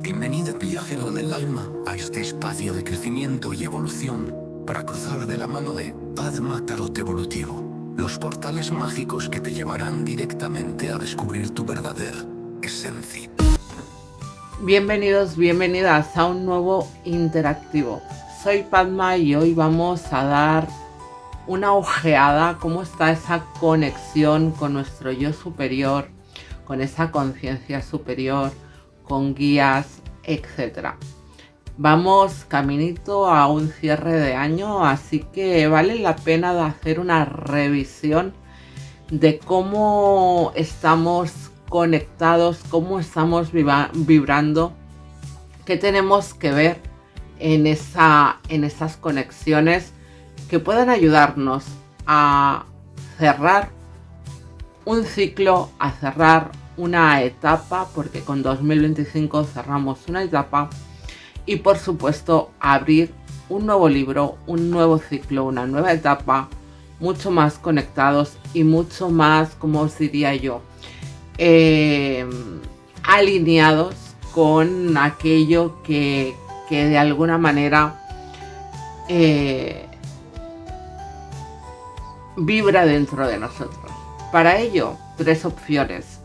Bienvenido viajero del alma a este espacio de crecimiento y evolución para cruzar de la mano de Padma Tarot Evolutivo, los portales mágicos que te llevarán directamente a descubrir tu verdadera esencia. Bienvenidos, bienvenidas a un nuevo interactivo. Soy Padma y hoy vamos a dar una ojeada cómo está esa conexión con nuestro yo superior, con esa conciencia superior, con guías, etc. Vamos caminito a un cierre de año, así que vale la pena de hacer una revisión de cómo estamos conectados, cómo estamos vibrando, qué tenemos que ver en esas conexiones que puedan ayudarnos a cerrar un ciclo, a cerrar una etapa, porque con 2025 cerramos una etapa, y por supuesto abrir un nuevo libro, un nuevo ciclo, una nueva etapa, mucho más conectados y mucho más, como os diría yo, alineados con aquello que de alguna manera vibra dentro de nosotros. Para ello, 3 opciones: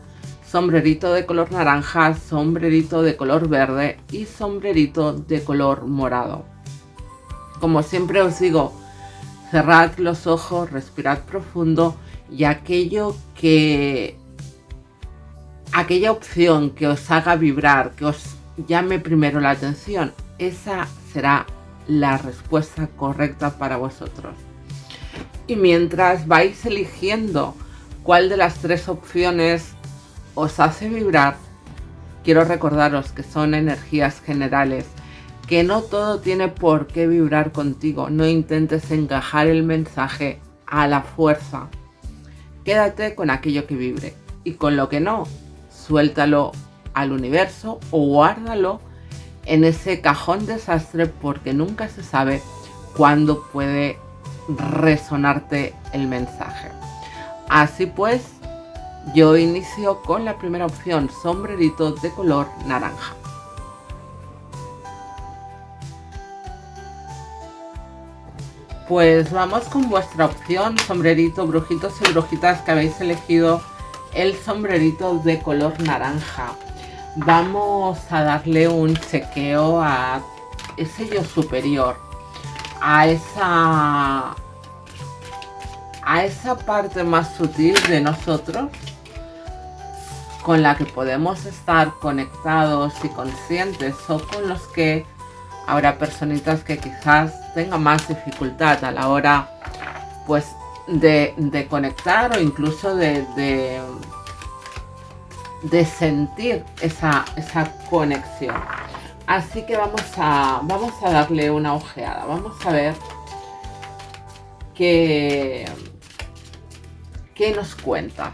sombrerito de color naranja, sombrerito de color verde y sombrerito de color morado. Como siempre os digo, cerrad los ojos, respirad profundo y aquella opción que os haga vibrar, que os llame primero la atención, esa será la respuesta correcta para vosotros. Y mientras vais eligiendo cuál de las 3 opciones os hace vibrar, quiero recordaros que son energías generales, que no todo tiene por qué vibrar contigo. No intentes encajar el mensaje a la fuerza. Quédate con aquello que vibre y con lo que no, suéltalo al universo o guárdalo en ese cajón desastre, porque nunca se sabe cuándo puede resonarte el mensaje. Así pues, yo inicio con la primera opción, sombrerito de color naranja. Pues vamos con vuestra opción, sombrerito, brujitos y brujitas que habéis elegido el sombrerito de color naranja. Vamos a darle un chequeo a ese yo superior, a esa parte más sutil de nosotros con la que podemos estar conectados y conscientes, o con los que habrá personitas que quizás tengan más dificultad a la hora pues de conectar, o incluso de sentir esa conexión. Así que vamos a darle una ojeada, vamos a ver qué nos cuentas.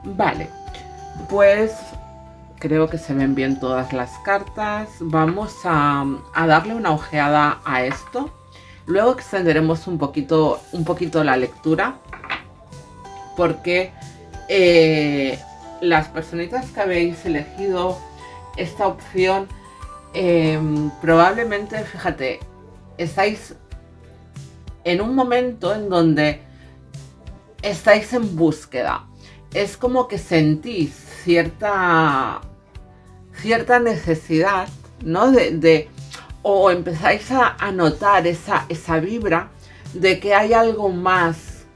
Vale, pues creo que se ven bien todas las cartas. Vamos a darle una ojeada a esto. Luego extenderemos un poquito la lectura, porque las personitas que habéis elegido esta opción, probablemente, fíjate, estáis en un momento en donde estáis en búsqueda. Es como que sentís cierta necesidad, ¿no? O empezáis a notar esa vibra de que hay algo más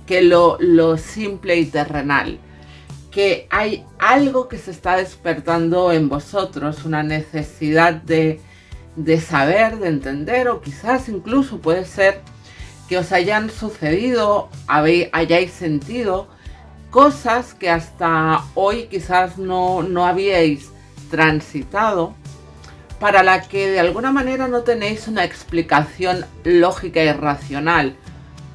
que lo simple y terrenal. Que hay algo que se está despertando en vosotros, una necesidad de saber, de entender, o quizás incluso puede ser que os hayan sucedido, hayáis sentido cosas que hasta hoy quizás no habíais transitado, para la que de alguna manera no tenéis una explicación lógica y racional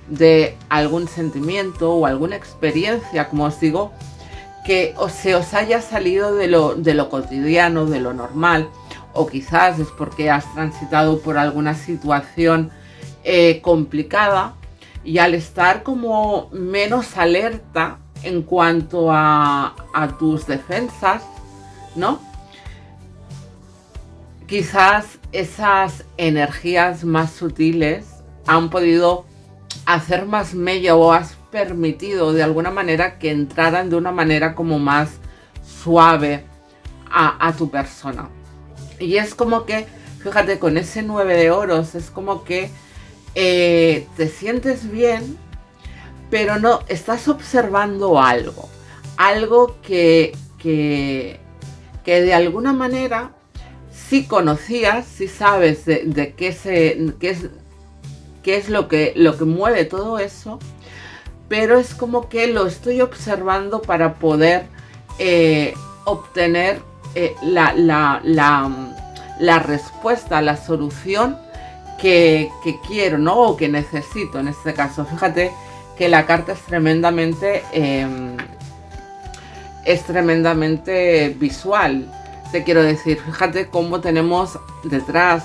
de algún sentimiento o alguna experiencia, como os digo, que se os haya salido de lo cotidiano, de lo normal, o quizás es porque has transitado por alguna situación complicada, y al estar como menos alerta en cuanto a tus defensas, ¿no? Quizás esas energías más sutiles han podido hacer más mella, o has permitido de alguna manera que entraran de una manera como más suave a tu persona. Y es como que, fíjate, con ese 9 de oros, es como que te sientes bien, pero no, estás observando algo que de alguna manera sí conocías, sí sabes de qué es lo que mueve todo eso, pero es como que lo estoy observando para poder obtener la respuesta, la solución que quiero, ¿no? O que necesito en este caso. Fíjate que la carta es tremendamente visual. Te quiero decir, fíjate cómo tenemos detrás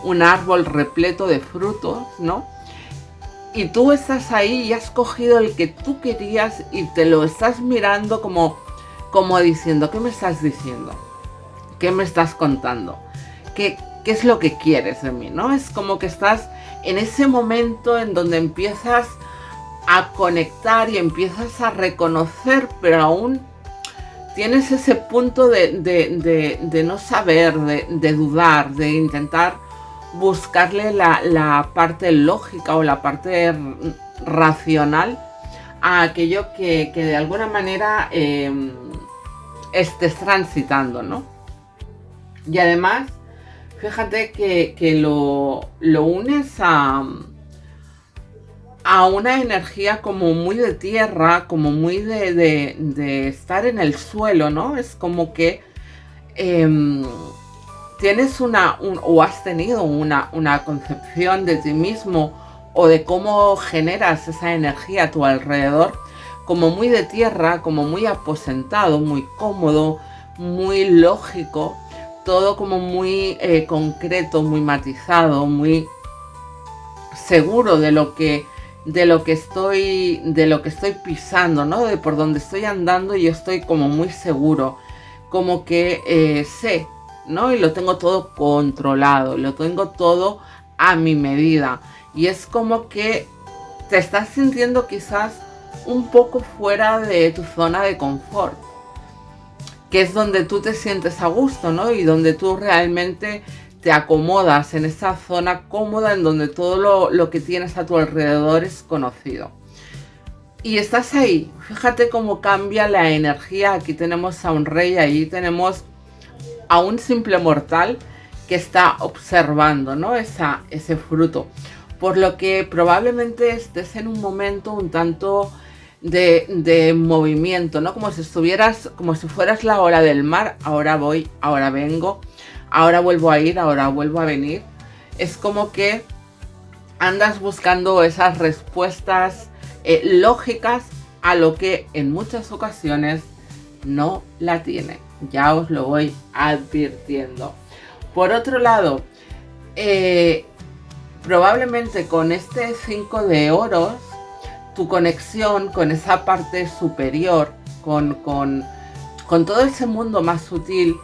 un árbol repleto de frutos, ¿no? Y tú estás ahí y has cogido el que tú querías y te lo estás mirando como diciendo, ¿qué me estás diciendo? ¿Qué me estás contando? ¿Qué es lo que quieres de mí, no? Es como que estás en ese momento en donde empiezas a conectar y empiezas a reconocer, pero aún tienes ese punto de no saber, de dudar, de intentar buscarle la parte lógica o la parte racional a aquello que de alguna manera estés transitando, ¿no? Y además, fíjate que lo unes a una energía como muy de tierra, como muy de estar en el suelo, ¿no? Es como que tienes o has tenido una concepción de ti mismo o de cómo generas esa energía a tu alrededor, como muy de tierra, como muy aposentado, muy cómodo, muy lógico, todo como muy concreto, muy matizado, muy seguro de lo que estoy pisando, ¿no? De por donde estoy andando, yo estoy como muy seguro, como que sé, ¿no? Y lo tengo todo controlado, lo tengo todo a mi medida. Y es como que te estás sintiendo quizás un poco fuera de tu zona de confort, que es donde tú te sientes a gusto, ¿no? Y donde tú realmente te acomodas en esa zona cómoda en donde todo lo que tienes a tu alrededor es conocido. Y estás ahí, fíjate cómo cambia la energía. Aquí tenemos a un rey, ahí tenemos a un simple mortal que está observando, ¿no? Ese fruto. Por lo que probablemente estés en un momento un tanto de movimiento, ¿no? Como si fueras la ola del mar. Ahora voy, ahora vengo, ahora vuelvo a ir, ahora vuelvo a venir. Es como que andas buscando esas respuestas lógicas a lo que en muchas ocasiones no la tiene. Ya os lo voy advirtiendo. Por otro lado, probablemente con este 5 de oros, tu conexión con esa parte superior, con todo ese mundo más sutil,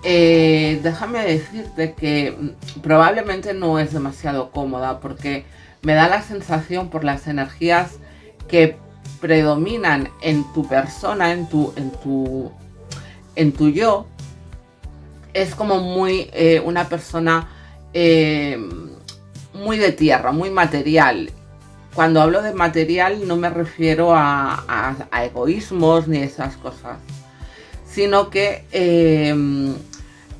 déjame decirte que probablemente no es demasiado cómoda, porque me da la sensación, por las energías que predominan en tu persona, en tu yo, es como muy una persona muy de tierra, muy material. Cuando hablo de material no me refiero a egoísmos ni esas cosas, sino que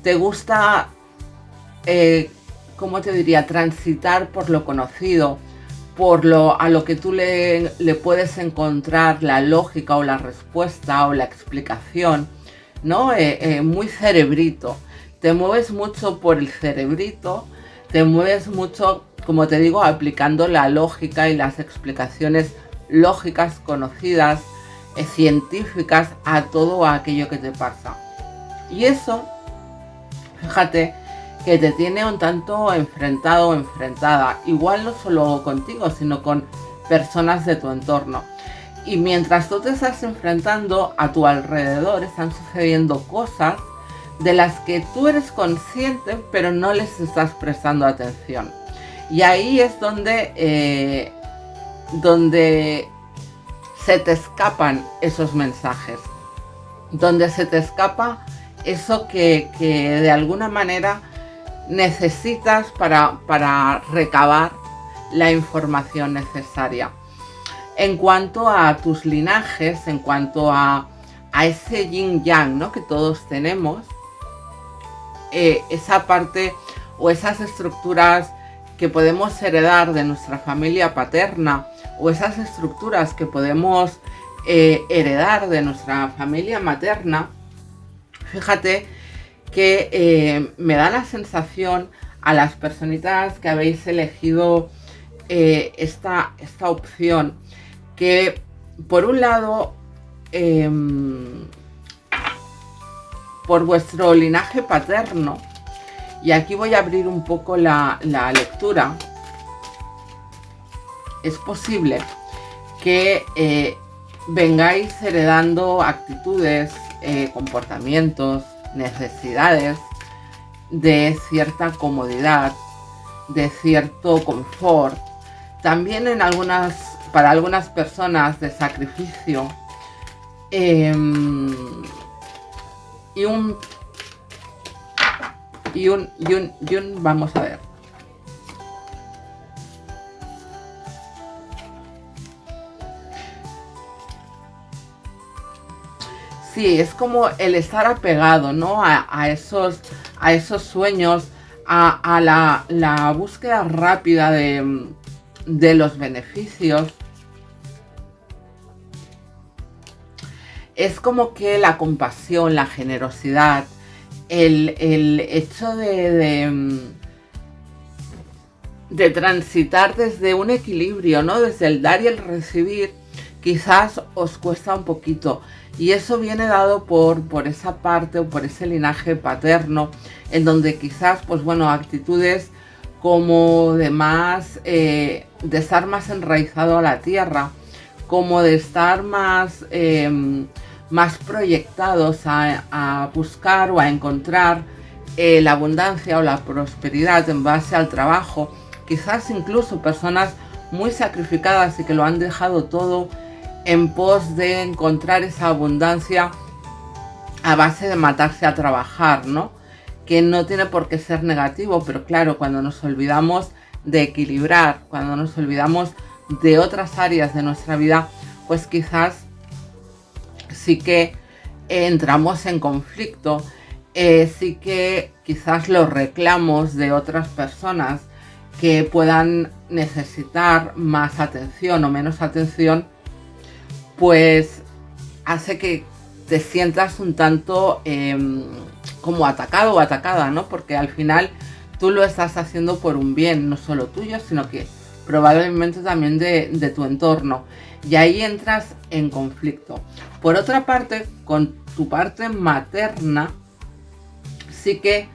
te gusta, ¿cómo te diría?, transitar por lo conocido, a lo que tú le puedes encontrar la lógica o la respuesta o la explicación, ¿no? Muy cerebrito. Te mueves mucho por el cerebrito, te mueves mucho, como te digo, aplicando la lógica y las explicaciones lógicas conocidas, científicas a todo aquello que te pasa. Y eso, fíjate, que te tiene un tanto enfrentado o enfrentada, igual no solo contigo, sino con personas de tu entorno. Y mientras tú te estás enfrentando, a tu alrededor están sucediendo cosas de las que tú eres consciente, pero no les estás prestando atención. Y ahí es donde se te escapan esos mensajes, donde se te escapa eso que de alguna manera necesitas para recabar la información necesaria. En cuanto a tus linajes, en cuanto a ese yin yang, ¿no?, que todos tenemos, esa parte o esas estructuras que podemos heredar de nuestra familia paterna, o esas estructuras que podemos heredar de nuestra familia materna, fíjate que me da la sensación a las personitas que habéis elegido esta opción, que por un lado, por vuestro linaje paterno, y aquí voy a abrir un poco la lectura, es posible que vengáis heredando actitudes, comportamientos, necesidades de cierta comodidad, de cierto confort, también para algunas personas de sacrificio, y vamos a ver. Sí, es como el estar apegado, ¿no?, a esos sueños, a la búsqueda rápida de los beneficios. Es como que la compasión, la generosidad, el hecho de transitar desde un equilibrio, ¿no?, desde el dar y el recibir, quizás os cuesta un poquito. Y eso viene dado por esa parte o por ese linaje paterno, en donde quizás, pues bueno, actitudes como de estar más enraizado a la tierra, como de estar más proyectados a buscar o a encontrar la abundancia o la prosperidad en base al trabajo. Quizás incluso personas muy sacrificadas y que lo han dejado todo en pos de encontrar esa abundancia a base de matarse a trabajar, ¿no? Que no tiene por qué ser negativo, pero claro, cuando nos olvidamos de equilibrar, cuando nos olvidamos de otras áreas de nuestra vida, pues quizás sí que entramos en conflicto, sí que quizás los reclamos de otras personas que puedan necesitar más atención o menos atención, pues hace que te sientas un tanto como atacado o atacada, ¿no? Porque al final tú lo estás haciendo por un bien, no solo tuyo, sino que probablemente también de tu entorno. Y ahí entras en conflicto. Por otra parte, con tu parte materna, sí que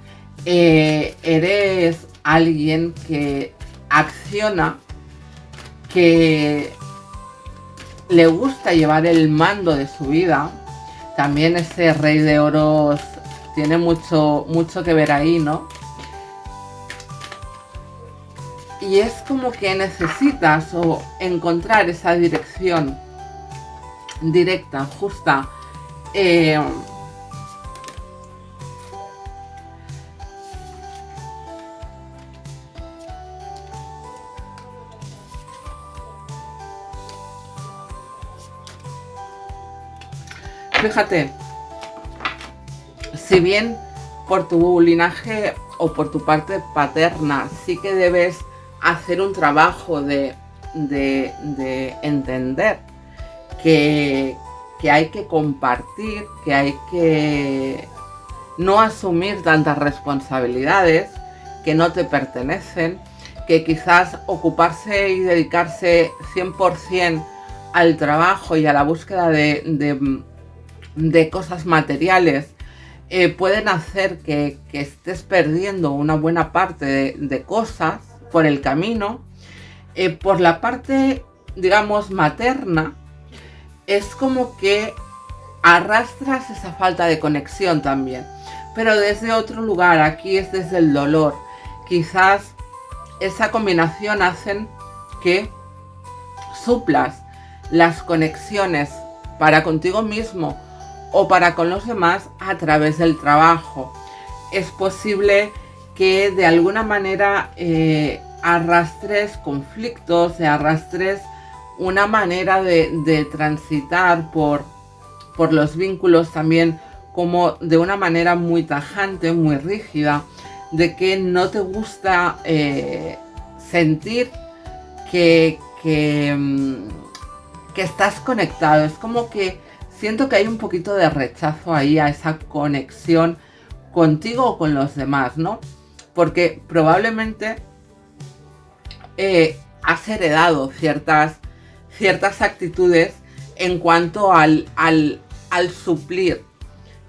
eres alguien que acciona, que le gusta llevar el mando de su vida. También ese rey de oros tiene mucho que ver ahí, ¿no? Y es como que necesitas encontrar esa dirección directa, justa. Fíjate, si bien por tu linaje o por tu parte paterna sí que debes hacer un trabajo de de entender que hay que compartir, que hay que no asumir tantas responsabilidades que no te pertenecen, que quizás ocuparse y dedicarse 100% al trabajo y a la búsqueda de cosas materiales pueden hacer que estés perdiendo una buena parte de cosas por el camino. Por la parte, digamos, materna, es como que arrastras esa falta de conexión también, pero desde otro lugar. Aquí es desde el dolor. Quizás esa combinación hacen que suplas las conexiones para contigo mismo o para con los demás a través del trabajo. Es posible que de alguna manera arrastres conflictos, arrastres una manera de transitar por los vínculos también, como de una manera muy tajante, muy rígida, de que no te gusta sentir que estás conectado. Es como que siento que hay un poquito de rechazo ahí a esa conexión contigo o con los demás, ¿no? Porque probablemente has heredado ciertas actitudes en cuanto al suplir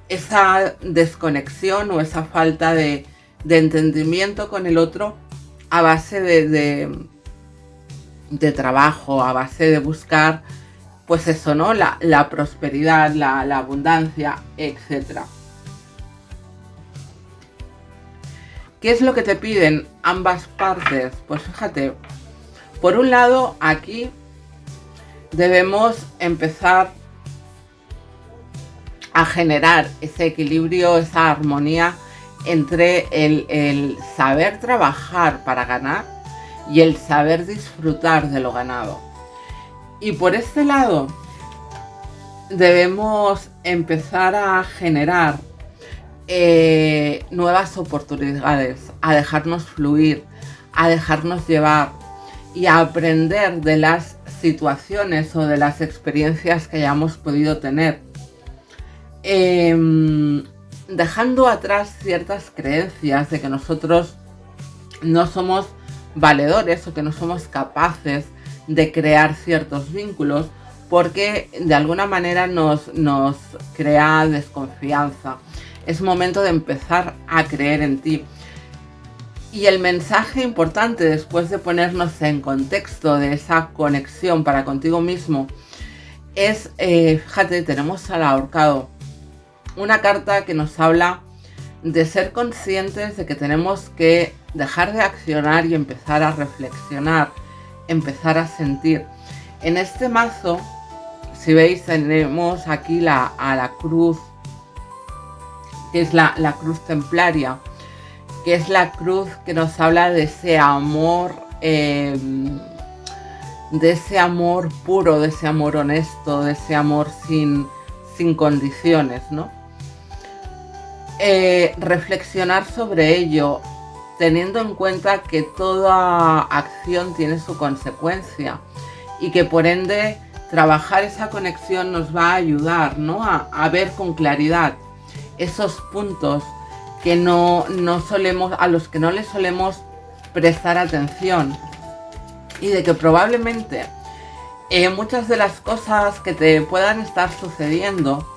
esa desconexión o esa falta de entendimiento con el otro a base de trabajo, a base de buscar, pues eso, ¿no? La prosperidad, la abundancia, etc. ¿Qué es lo que te piden ambas partes? Pues fíjate, por un lado, aquí debemos empezar a generar ese equilibrio, esa armonía entre el saber trabajar para ganar y el saber disfrutar de lo ganado. Y por este lado debemos empezar a generar nuevas oportunidades, a dejarnos fluir, a dejarnos llevar y a aprender de las situaciones o de las experiencias que hayamos podido tener, dejando atrás ciertas creencias de que nosotros no somos valedores o que no somos capaces de crear ciertos vínculos, porque de alguna manera nos crea desconfianza. Es momento de empezar a creer en ti. Y el mensaje importante, después de ponernos en contexto de esa conexión para contigo mismo, es, fíjate, tenemos al ahorcado, una carta que nos habla de ser conscientes de que tenemos que dejar de accionar y empezar a reflexionar, empezar a sentir. En este mazo, si veis, tenemos aquí a la cruz, que es la cruz templaria, que es la cruz que nos habla de ese amor, puro, de ese amor honesto, de ese amor sin condiciones, ¿no? Reflexionar sobre ello, teniendo en cuenta que toda acción tiene su consecuencia y que por ende trabajar esa conexión nos va a ayudar, ¿no? a ver con claridad esos puntos que a los que no le solemos prestar atención, y de que probablemente muchas de las cosas que te puedan estar sucediendo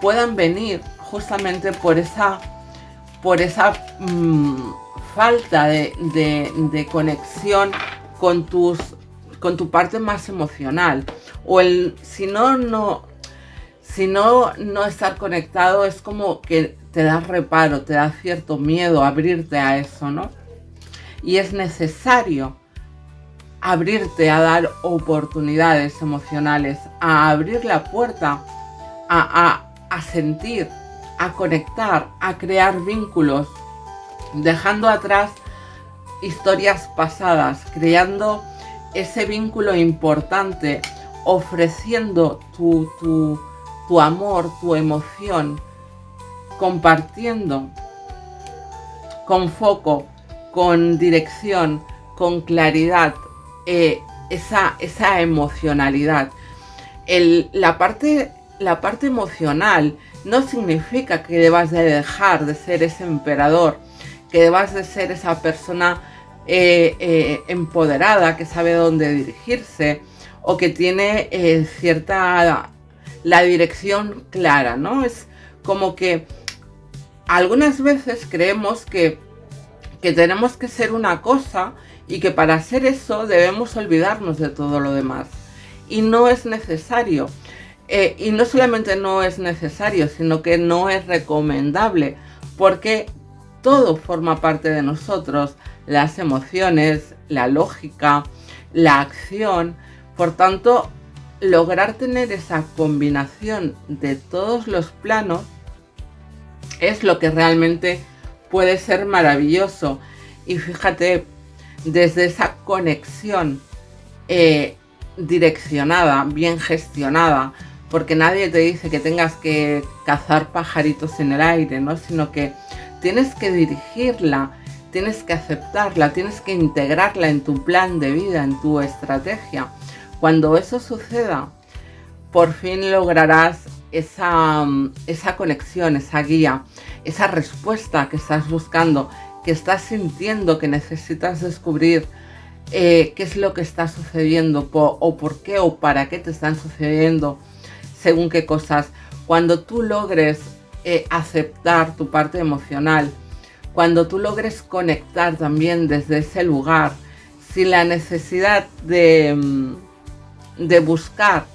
puedan venir justamente por esa falta de conexión con tu parte más emocional, o si no estar conectado, es como que te da reparo, te da cierto miedo abrirte a eso, ¿no? Y es necesario abrirte a dar oportunidades emocionales, a abrir la puerta, a sentir, a conectar, a crear vínculos, dejando atrás historias pasadas, creando ese vínculo importante, ofreciendo tu amor, tu emoción, compartiendo con foco, con dirección, con claridad, esa emocionalidad. La parte emocional no significa que debas de dejar de ser ese emperador, que debas de ser esa persona empoderada, que sabe dónde dirigirse o que tiene la dirección clara, ¿no? Es como que algunas veces creemos que tenemos que ser una cosa y que para hacer eso debemos olvidarnos de todo lo demás. Y no es necesario. Y no solamente no es necesario, sino que no es recomendable, porque todo forma parte de nosotros, las emociones, la lógica, la acción. Por tanto, lograr tener esa combinación de todos los planos es lo que realmente puede ser maravilloso. Y fíjate, desde esa conexión direccionada, bien gestionada, porque nadie te dice que tengas que cazar pajaritos en el aire, ¿no? Sino que tienes que dirigirla, tienes que aceptarla, tienes que integrarla en tu plan de vida, en tu estrategia. Cuando eso suceda, por fin lograrás esa conexión, esa guía, esa respuesta que estás buscando, que estás sintiendo que necesitas descubrir qué es lo que está sucediendo o por qué o para qué te están sucediendo según qué cosas. Cuando tú logres aceptar tu parte emocional, cuando tú logres conectar también desde ese lugar, sin la necesidad de buscar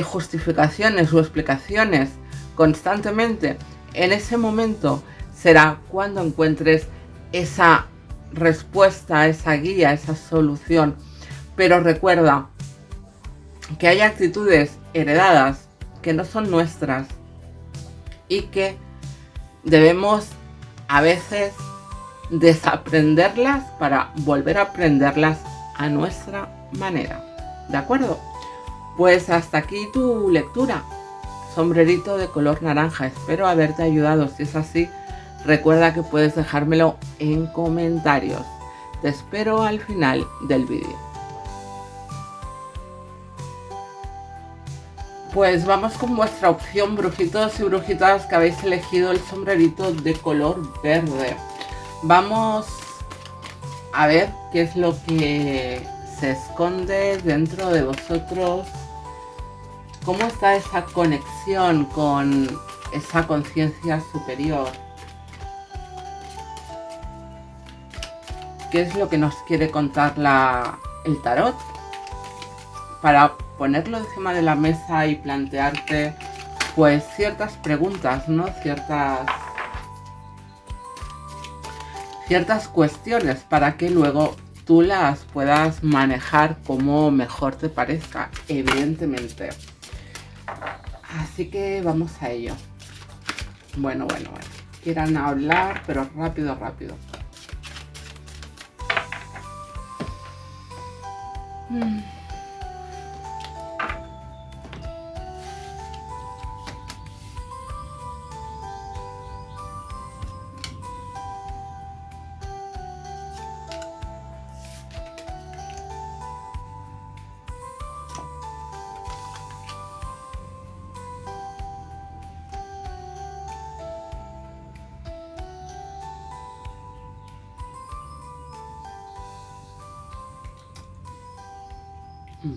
justificaciones o explicaciones constantemente, en ese momento será cuando encuentres esa respuesta, esa guía, esa solución. Pero recuerda que hay actitudes heredadas que no son nuestras y que debemos a veces desaprenderlas para volver a aprenderlas a nuestra manera. ¿De acuerdo? Pues hasta aquí tu lectura. Sombrerito de color naranja. Espero haberte ayudado. Si es así, recuerda que puedes dejármelo en comentarios. Te espero al final del vídeo. Pues vamos con vuestra opción, brujitos y brujitas que habéis elegido el sombrerito de color verde. Vamos a ver qué es lo que se esconde dentro de vosotros. ¿Cómo está esa conexión con esa conciencia superior? ¿Qué es lo que nos quiere contar el tarot? Para ponerlo encima de la mesa y plantearte pues ciertas preguntas, ¿no? Ciertas cuestiones para que luego tú las puedas manejar como mejor te parezca, evidentemente. Así que vamos a ello. Bueno. Quieran hablar, pero rápido.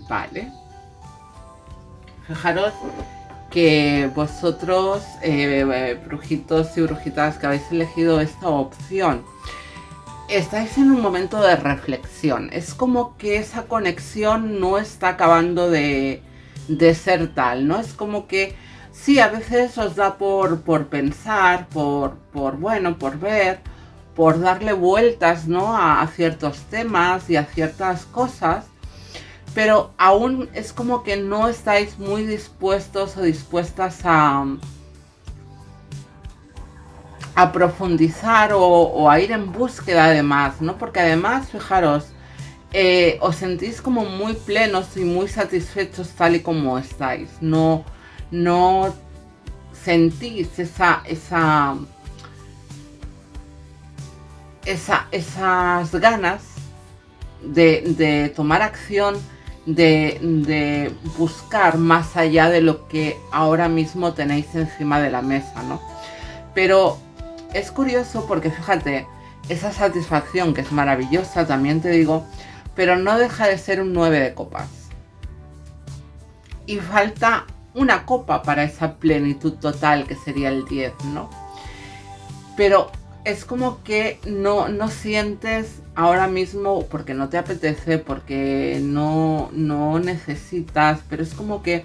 Vale. Fijaros que vosotros, brujitos y brujitas que habéis elegido esta opción, estáis en un momento de reflexión. Es como que esa conexión no está acabando de ser tal, ¿no? Es como que sí, a veces os da por pensar, por ver, por darle vueltas, ¿no? a ciertos temas y a ciertas cosas. Pero aún es como que no estáis muy dispuestos o dispuestas a profundizar o a ir en búsqueda de más, ¿no? Porque además, fijaros, os sentís como muy plenos y muy satisfechos tal y como estáis. No sentís esas ganas de tomar acción, de buscar más allá de lo que ahora mismo tenéis encima de la mesa, ¿no? Pero es curioso porque fíjate, esa satisfacción que es maravillosa, también te digo, pero no deja de ser un 9 de copas. Y falta una copa para esa plenitud total que sería el 10, ¿no? Pero es como que no sientes ahora mismo, porque no te apetece, porque no necesitas, pero es como que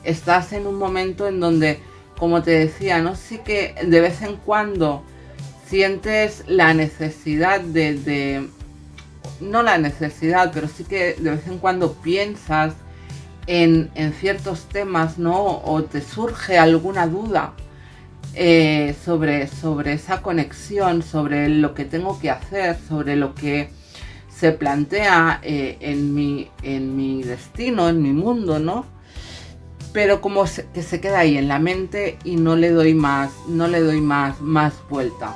estás en un momento en donde, como te decía, ¿no? Sí que de vez en cuando sientes la necesidad no la necesidad, pero sí que de vez en cuando piensas en ciertos temas, ¿no? O te surge alguna duda sobre esa conexión, sobre lo que tengo que hacer, sobre lo que se plantea en mi destino, en mi mundo, ¿no? Pero como que se queda ahí en la mente y no le doy más vuelta.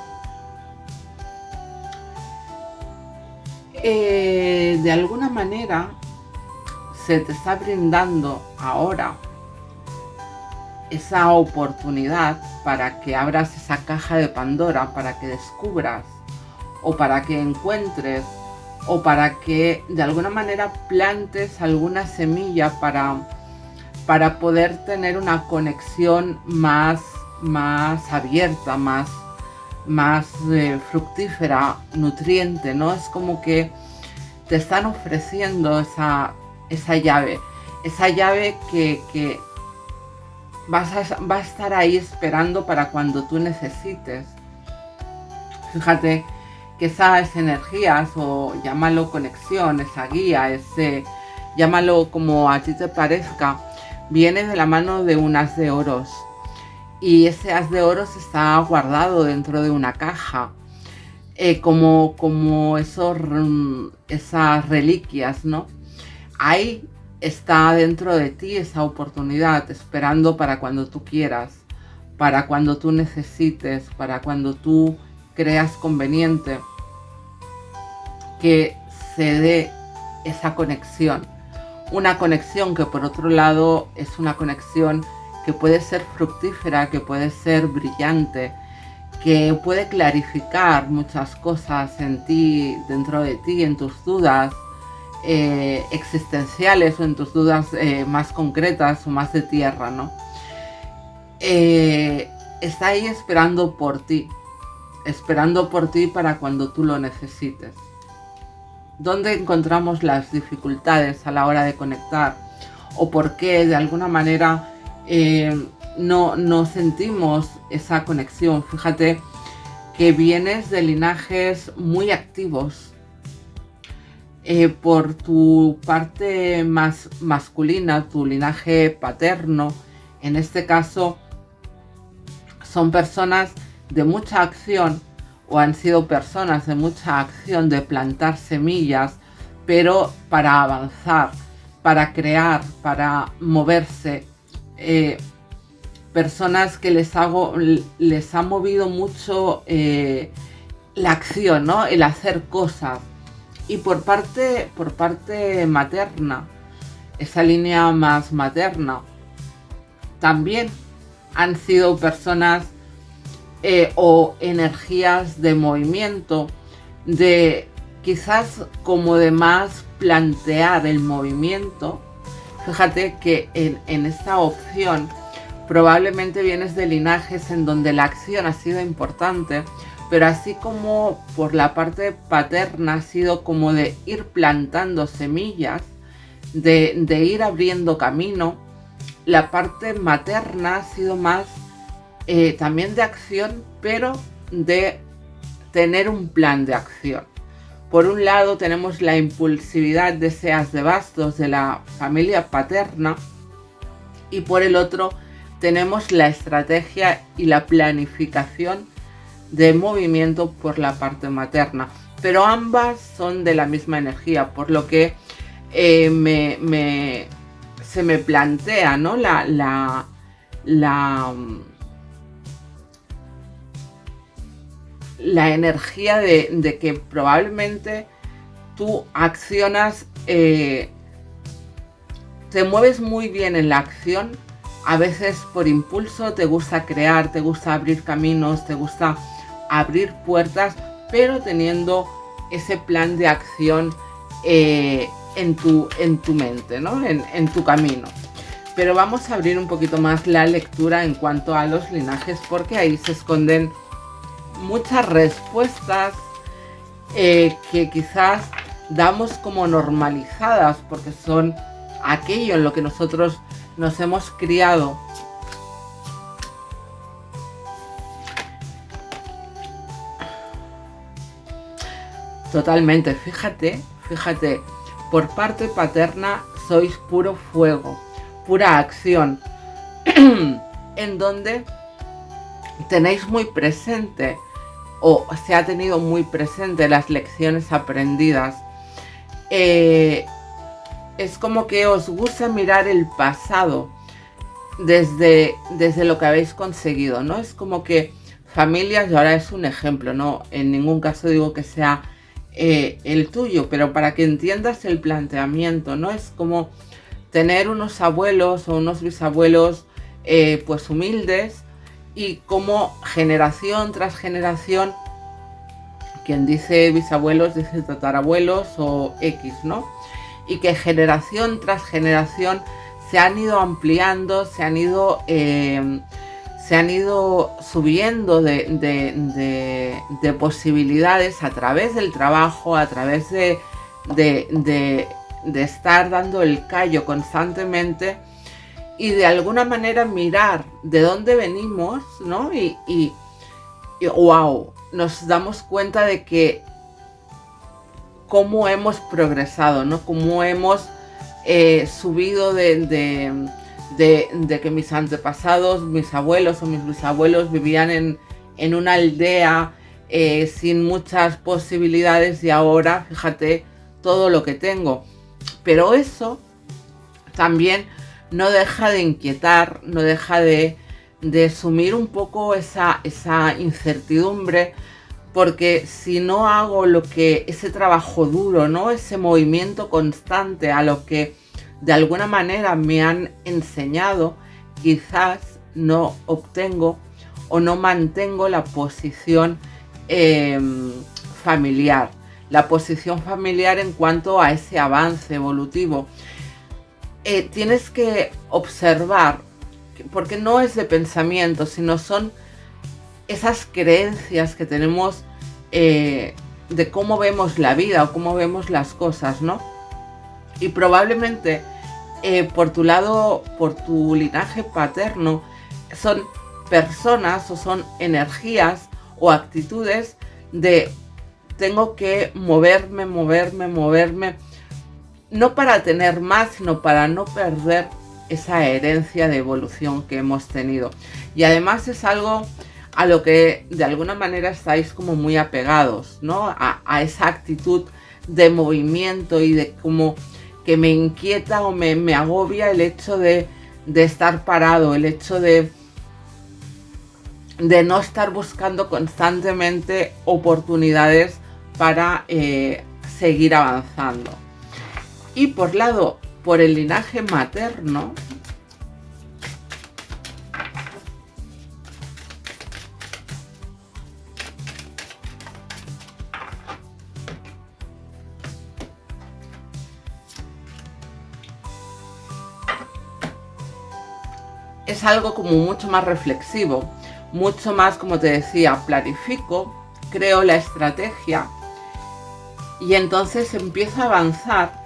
De alguna manera se te está brindando ahora esa oportunidad para que abras esa caja de Pandora, para que descubras o para que encuentres o para que de alguna manera plantes alguna semilla para poder tener una conexión más abierta, más fructífera, nutriente, ¿no? Es como que te están ofreciendo esa llave que va a estar ahí esperando para cuando tú necesites. Fíjate que esas energías, o llámalo conexión, esa guía, llámalo como a ti te parezca, viene de la mano de un as de oros. Y ese as de oros está guardado dentro de una caja, como esas reliquias, ¿no? Ahí está dentro de ti esa oportunidad, esperando para cuando tú quieras, para cuando tú necesites, para cuando tú creas conveniente que se dé esa conexión. Una conexión que por otro lado es una conexión que puede ser fructífera, que puede ser brillante, que puede clarificar muchas cosas en ti, dentro de ti, en tus dudas existenciales o en tus dudas más concretas o más de tierra, ¿no? Está ahí esperando por ti para cuando tú lo necesites. ¿Dónde encontramos las dificultades a la hora de conectar? ¿O por qué de alguna manera no sentimos esa conexión? Fíjate que vienes de linajes muy activos. Por tu parte más masculina, tu linaje paterno, en este caso son personas de mucha acción, o han sido personas de mucha acción, de plantar semillas, pero para avanzar, para crear, para moverse. Personas que les ha movido mucho la acción, ¿no? El hacer cosas. Y por parte materna, esa línea más materna, también han sido personas o energías de movimiento, de quizás como de más plantear el movimiento. Fíjate que en esta opción probablemente vienes de linajes en donde la acción ha sido importante, pero así como por la parte paterna ha sido como de ir plantando semillas, de ir abriendo camino, la parte materna ha sido más también de acción, pero de tener un plan de acción. Por un lado tenemos la impulsividad de ese as de bastos de la familia paterna, y por el otro tenemos la estrategia y la planificación de movimiento por la parte materna, pero ambas son de la misma energía, por lo que se me plantea, ¿no? la energía de que probablemente tú accionas, te mueves muy bien en la acción, a veces por impulso, te gusta crear, te gusta abrir caminos, te gusta abrir puertas, pero teniendo ese plan de acción en tu mente, ¿no? En tu camino. Pero vamos a abrir un poquito más la lectura en cuanto a los linajes, porque ahí se esconden muchas respuestas que quizás damos como normalizadas, porque son aquello en lo que nosotros nos hemos criado. Totalmente, fíjate, por parte paterna sois puro fuego, pura acción, en donde tenéis muy presente, o se ha tenido muy presente, las lecciones aprendidas. Es como que os gusta mirar el pasado desde lo que habéis conseguido, ¿no? Es como que familias, y ahora es un ejemplo, ¿no? En ningún caso digo que sea el tuyo, pero para que entiendas el planteamiento, ¿no? Es como tener unos abuelos o unos bisabuelos pues humildes, y como generación tras generación, quien dice bisabuelos dice tatarabuelos o X, ¿no? Y que generación tras generación se han ido ampliando, se han ido subiendo de posibilidades a través del trabajo, a través de estar dando el callo constantemente, y de alguna manera mirar de dónde venimos, ¿no? Y wow, nos damos cuenta de que cómo hemos progresado, ¿no? Cómo hemos subido de que mis antepasados, mis abuelos o mis bisabuelos vivían en una aldea sin muchas posibilidades, y ahora fíjate todo lo que tengo. Pero eso también no deja de inquietar, no deja de sumir un poco esa incertidumbre, porque si no hago ese trabajo duro, ¿no? Ese movimiento constante a lo que de alguna manera me han enseñado, quizás no obtengo o no mantengo la posición familiar. La posición familiar en cuanto a ese avance evolutivo. Tienes que observar, porque no es de pensamiento, sino son esas creencias que tenemos de cómo vemos la vida o cómo vemos las cosas, ¿no? Y probablemente por tu lado, por tu linaje paterno, son personas o son energías o actitudes de tengo que moverme, no para tener más, sino para no perder esa herencia de evolución que hemos tenido. Y además es algo a lo que de alguna manera estáis como muy apegados, ¿no? A esa actitud de movimiento y de como que me inquieta o me agobia el hecho de estar parado, el hecho de no estar buscando constantemente oportunidades para seguir avanzando. Y por el linaje materno, es algo como mucho más reflexivo, mucho más, como te decía, planifico, creo la estrategia y entonces empiezo a avanzar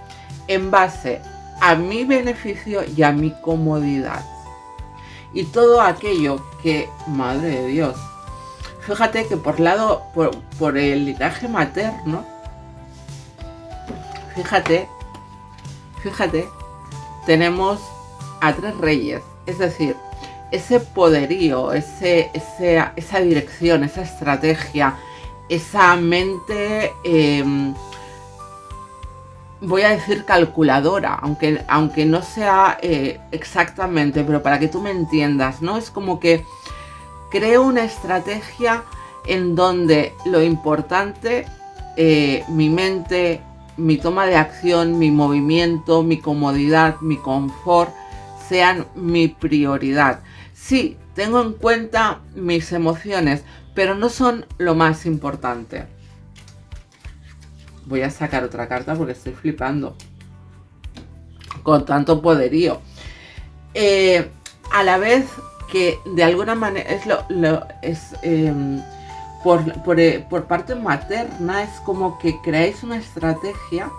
en base a mi beneficio y a mi comodidad. Y todo aquello que, madre de Dios, fíjate que por el linaje materno, fíjate, tenemos a 3 reyes, es decir, ese poderío, esa dirección, esa estrategia, esa mente, voy a decir calculadora, aunque no sea exactamente, pero para que tú me entiendas, ¿no? Es como que creo una estrategia en donde lo importante, mi mente mi toma de acción, mi movimiento, mi comodidad, mi confort sean mi prioridad. Sí, tengo en cuenta mis emociones, pero no son lo más importante. Voy a sacar otra carta porque estoy flipando con tanto poderío. A la vez que de alguna manera por parte materna es como que creáis una estrategia,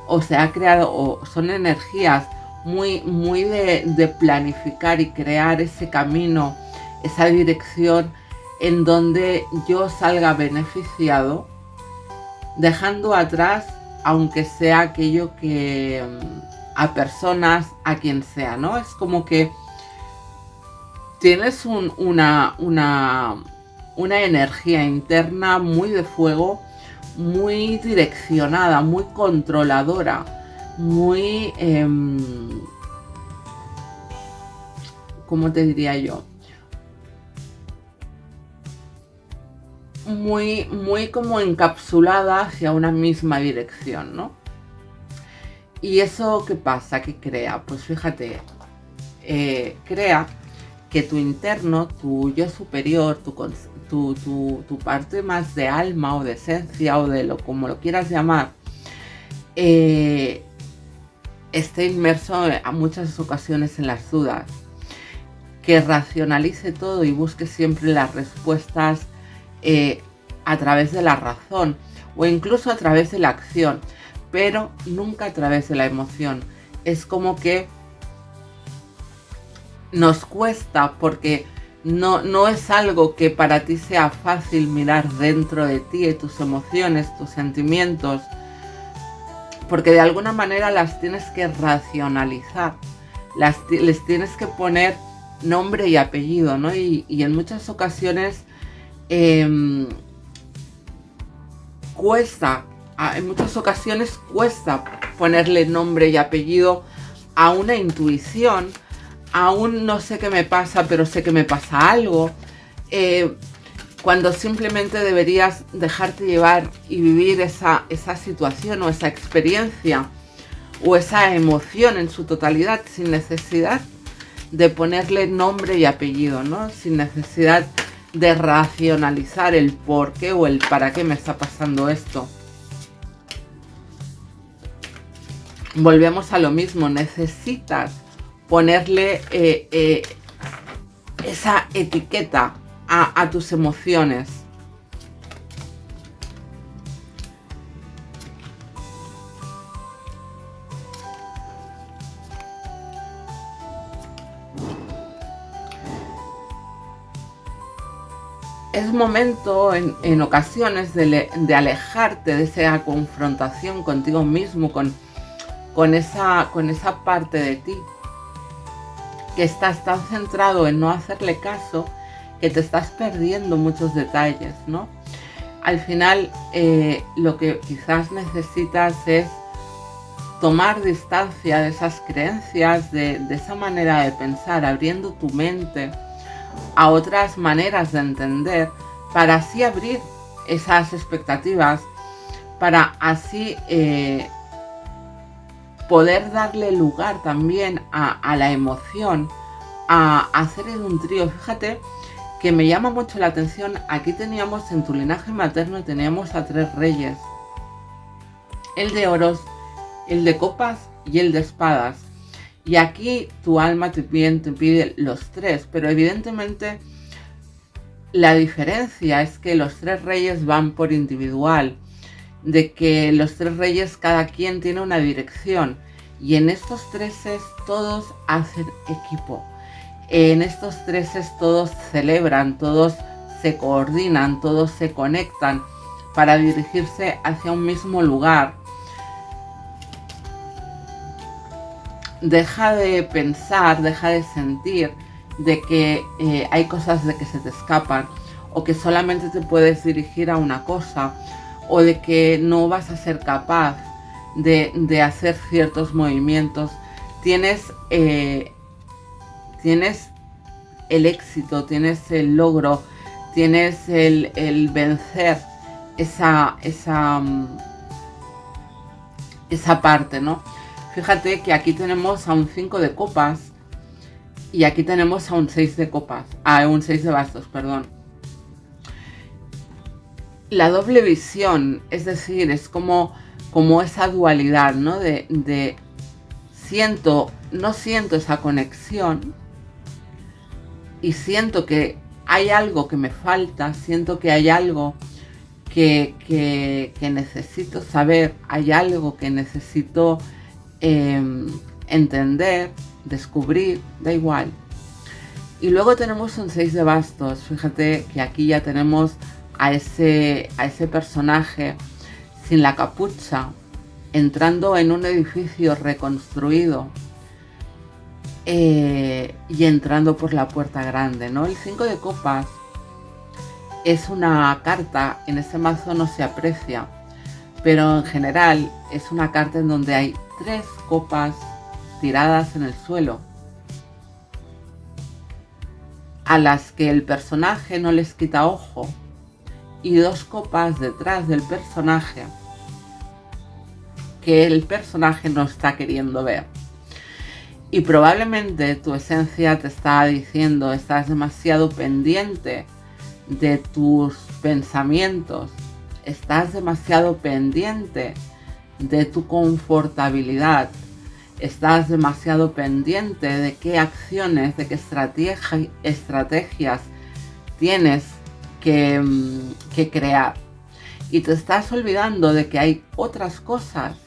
o se ha creado, o son energías muy de planificar y crear ese camino, esa dirección en donde yo salga beneficiado, dejando atrás, aunque sea aquello que a personas, a quien sea, ¿no? Es como que tienes una energía interna muy de fuego, muy direccionada, muy controladora, muy, ¿cómo te diría yo? Muy como encapsulada hacia una misma dirección, ¿no? ¿Y eso qué pasa? ¿Qué crea? Pues fíjate, crea que tu interno, tu yo superior, tu parte más de alma o de esencia o de como lo quieras llamar, esté inmerso a muchas ocasiones en las dudas, que racionalice todo y busque siempre las respuestas a través de la razón o incluso a través de la acción, pero nunca a través de la emoción. Es como que nos cuesta porque no es algo que para ti sea fácil mirar dentro de ti, de tus emociones, tus sentimientos, porque de alguna manera las tienes que racionalizar, les tienes que poner nombre y apellido, ¿no? Y en muchas ocasiones cuesta ponerle nombre y apellido a una intuición, a un no sé qué me pasa, pero sé que me pasa algo, cuando simplemente deberías dejarte llevar y vivir esa situación o esa experiencia o esa emoción en su totalidad, sin necesidad de ponerle nombre y apellido, ¿no? Sin necesidad de racionalizar el por qué o el para qué me está pasando esto. Volvemos a lo mismo, necesitas ponerle esa etiqueta a tus emociones. Es momento en ocasiones de alejarte de esa confrontación contigo mismo, con esa parte de ti que estás tan centrado en no hacerle caso que te estás perdiendo muchos detalles, ¿no? Al final lo que quizás necesitas es tomar distancia de esas creencias, de esa manera de pensar, abriendo tu mente a otras maneras de entender, para así abrir esas expectativas, para así poder darle lugar también a la emoción, a hacer un trío. Fíjate que me llama mucho la atención, aquí teníamos en tu linaje materno, teníamos a 3 reyes, el de oros, el de copas y el de espadas. Y aquí tu alma te pide los 3, pero evidentemente la diferencia es que los 3 reyes van por individual, de que los 3 reyes cada quien tiene una dirección, y en estos 3 todos hacen equipo. En estos 3 todos celebran, todos se coordinan, todos se conectan para dirigirse hacia un mismo lugar. Deja de pensar, deja de sentir de que hay cosas de que se te escapan, o que solamente te puedes dirigir a una cosa, o de que no vas a ser capaz de hacer ciertos movimientos. Tienes el éxito, tienes el logro, tienes el vencer esa esa parte, ¿no? Fíjate que aquí tenemos a un 5 de copas y aquí tenemos a un 6 de copas, a un 6 de bastos, perdón. La doble visión, es decir, es como esa dualidad, ¿no? De no siento esa conexión y siento que hay algo que me falta, siento que hay algo que necesito saber, hay algo que necesito entender, descubrir, da igual. Y luego tenemos un 6 de bastos. Fíjate que aquí ya tenemos a ese personaje sin la capucha, entrando en un edificio reconstruido y entrando por la puerta grande, ¿no? El 5 de copas es una carta, en este mazo no se aprecia, pero en general es una carta en donde hay 3 copas tiradas en el suelo, a las que el personaje no les quita ojo, y 2 copas detrás del personaje que el personaje no está queriendo ver. Y probablemente tu esencia te está diciendo: estás demasiado pendiente de tus pensamientos, estás demasiado pendiente de tu confortabilidad, estás demasiado pendiente de qué acciones, de qué estrategias tienes que crear, y te estás olvidando de que hay otras cosas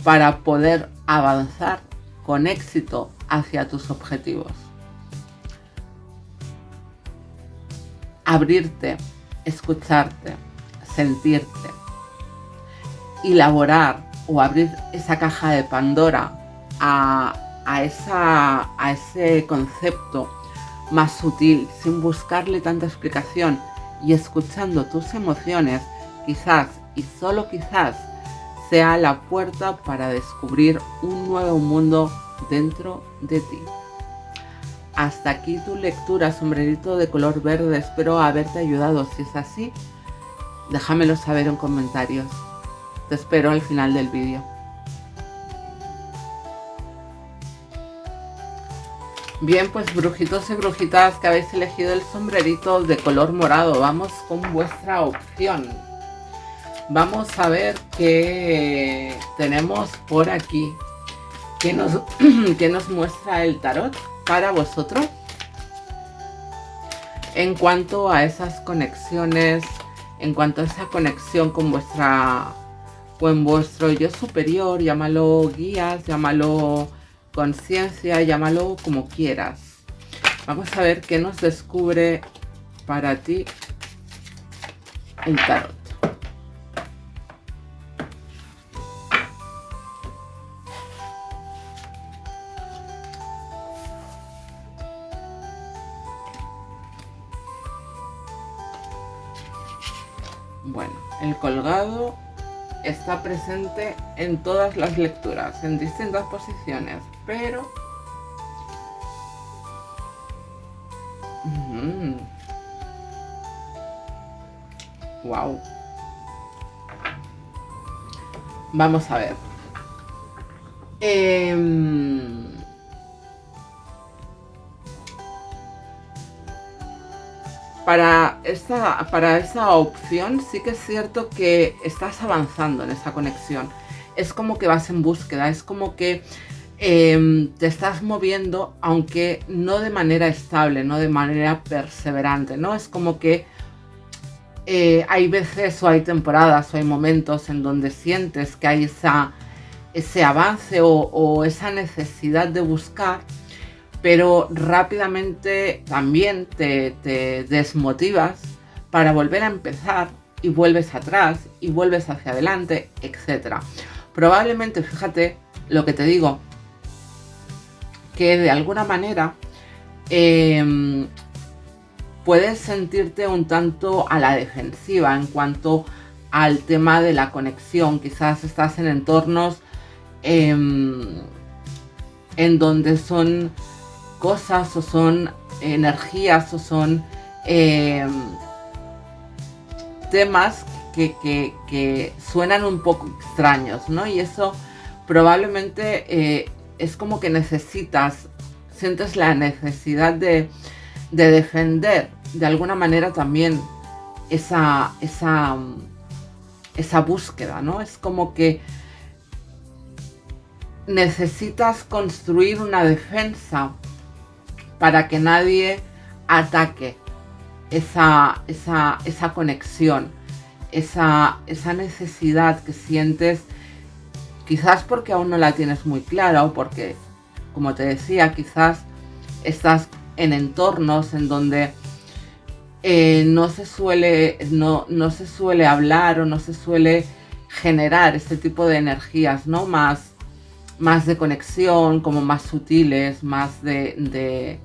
para poder avanzar con éxito hacia tus objetivos. Abrirte, escucharte, sentirte, elaborar o abrir esa caja de Pandora a ese concepto más sutil, sin buscarle tanta explicación, y escuchando tus emociones, quizás y solo quizás sea la puerta para descubrir un nuevo mundo dentro de ti. Hasta aquí tu lectura, sombrerito de color verde. Espero haberte ayudado. Si es así, déjamelo saber en comentarios. Te espero al final del vídeo. Bien, pues brujitos y brujitas que habéis elegido el sombrerito de color morado, vamos con vuestra opción. Vamos a ver qué tenemos por aquí. ¿Qué nos muestra el tarot para vosotros? En cuanto a esas conexiones, en cuanto a esa conexión con vuestro yo superior, llámalo guías, llámalo conciencia, llámalo como quieras. Vamos a ver qué nos descubre para ti el tarot. Bueno, el colgado está presente en todas las lecturas, en distintas posiciones, pero wow. Vamos a ver. Para esa opción sí que es cierto que estás avanzando en esa conexión. Es como que vas en búsqueda, es como que te estás moviendo, aunque no de manera estable, no de manera perseverante, ¿no? Es como que hay veces o hay temporadas o hay momentos en donde sientes que hay ese avance o esa necesidad de buscar, pero rápidamente también te desmotivas para volver a empezar y vuelves atrás y vuelves hacia adelante, etc. Probablemente, fíjate lo que te digo, que de alguna manera puedes sentirte un tanto a la defensiva en cuanto al tema de la conexión. Quizás estás en entornos en donde son cosas o son energías o son temas que suenan un poco extraños, ¿no? Y eso probablemente es como que sientes la necesidad de defender de alguna manera también esa búsqueda, ¿no? Es como que necesitas construir una defensa para que nadie ataque esa conexión, esa necesidad que sientes, quizás porque aún no la tienes muy clara o porque, como te decía, quizás estás en entornos en donde no se suele hablar o no se suele generar este tipo de energías, ¿no? Más de conexión, como más sutiles, más de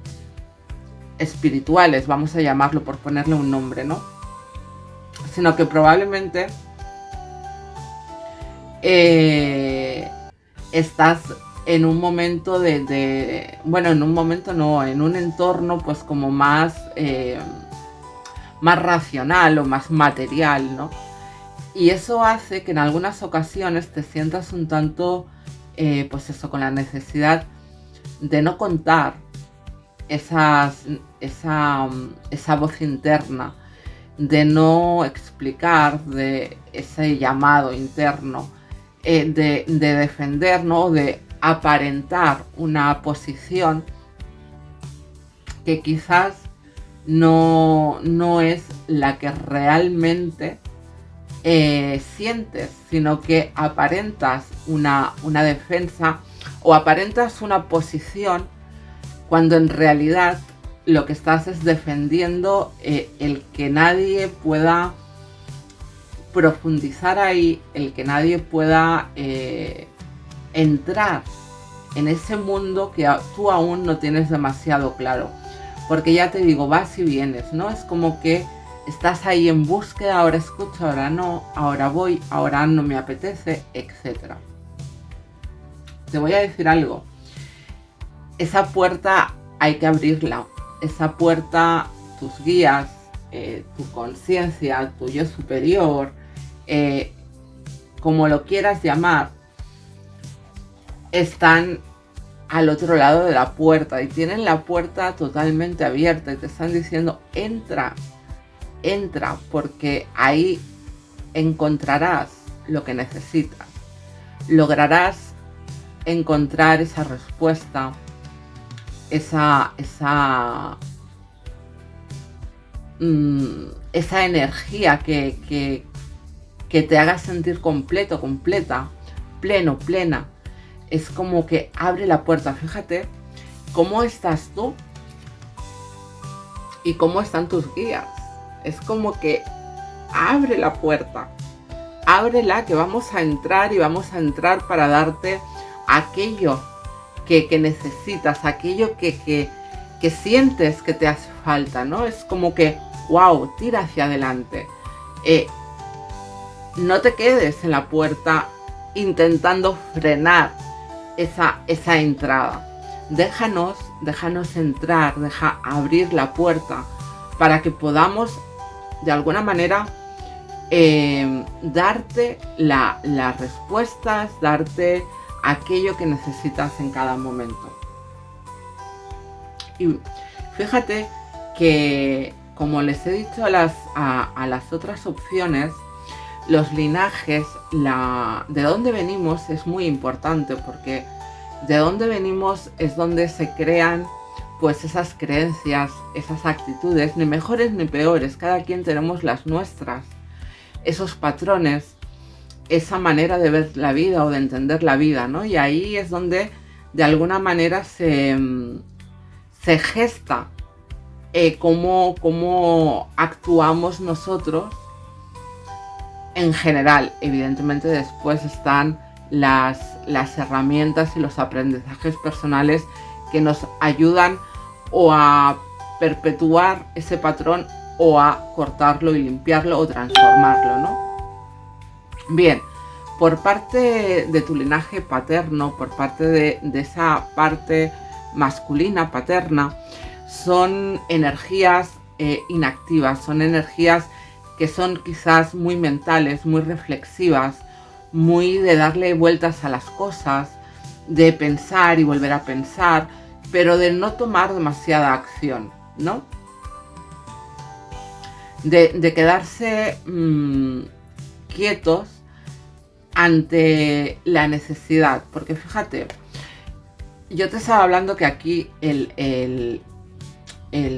espirituales, vamos a llamarlo por ponerle un nombre, ¿no? Sino que probablemente estás en un momento en un momento no, en un entorno pues como más racional o más material, ¿no? Y eso hace que en algunas ocasiones te sientas un tanto, pues eso, con la necesidad de no contar esa voz interna, de no explicar de ese llamado interno, de defender, ¿no? De aparentar una posición que quizás no es la que realmente sientes, sino que aparentas una defensa o aparentas una posición cuando en realidad lo que estás es defendiendo el que nadie pueda profundizar ahí, el que nadie pueda entrar en ese mundo que tú aún no tienes demasiado claro. Porque ya te digo, vas y vienes, ¿no? Es como que estás ahí en búsqueda, ahora escucho, ahora no, ahora voy, ahora no me apetece, etc. Te voy a decir algo. Esa puerta hay que abrirla. Esa puerta, tus guías, tu conciencia, tu yo superior, como lo quieras llamar, están al otro lado de la puerta y tienen la puerta totalmente abierta y te están diciendo entra, porque ahí encontrarás lo que necesitas, lograrás encontrar esa respuesta, esa energía que te haga sentir completo, completa, pleno, plena. Es como que abre la puerta. Fíjate cómo estás tú y cómo están tus guías. Es como que abre la puerta. Ábrela, que vamos a entrar y vamos a entrar para darte aquello que necesitas, aquello que sientes que te hace falta, ¿no? Es como que, wow, tira hacia adelante. No te quedes en la puerta intentando frenar esa entrada. Déjanos entrar, deja abrir la puerta para que podamos de alguna manera darte las respuestas, darte aquello que necesitas en cada momento. Y fíjate que, como les he dicho a las otras opciones, los linajes, de dónde venimos es muy importante, porque de dónde venimos es donde se crean pues esas creencias, esas actitudes, ni mejores ni peores, cada quien tenemos las nuestras, esos patrones, esa manera de ver la vida o de entender la vida, ¿no? Y ahí es donde de alguna manera se gesta cómo actuamos nosotros en general. Evidentemente después están las herramientas y los aprendizajes personales que nos ayudan o a perpetuar ese patrón o a cortarlo y limpiarlo o transformarlo, ¿no? Bien, por parte de tu linaje paterno, por parte de esa parte masculina, paterna, son energías inactivas, son energías que son quizás muy mentales, muy reflexivas, muy de darle vueltas a las cosas, de pensar y volver a pensar, pero de no tomar demasiada acción, ¿no? De quedarse quietos ante la necesidad. Porque fíjate, yo te estaba hablando que aquí el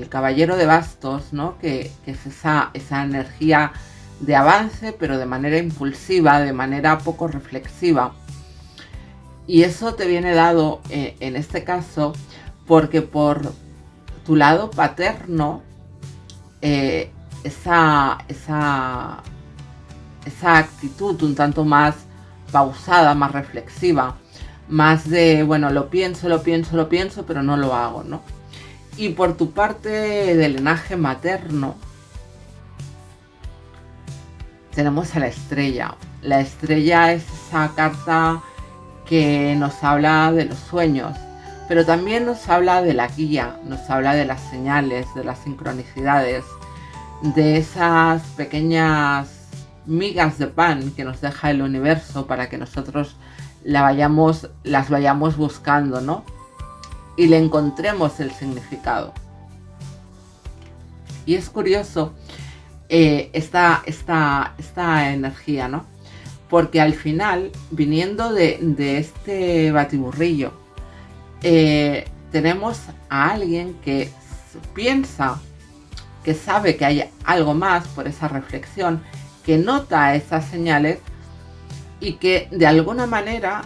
caballero de bastos, ¿no? Que es esa energía de avance, pero de manera impulsiva, de manera poco reflexiva. Y eso te viene dado, en este caso, porque por tu lado paterno, esa actitud un tanto más pausada, más reflexiva, más de, bueno, lo pienso, pero no lo hago, ¿no? Y por tu parte del linaje materno, tenemos a la estrella. La estrella es esa carta que nos habla de los sueños, pero también nos habla de la guía, nos habla de las señales, de las sincronicidades, de esas pequeñas migas de pan que nos deja el universo para que nosotros las vayamos buscando, ¿no? Y le encontremos el significado. Y es curioso esta energía, ¿no? Porque al final, viniendo de este batiburrillo, tenemos a alguien que piensa, que sabe que hay algo más por esa reflexión, que nota esas señales y que de alguna manera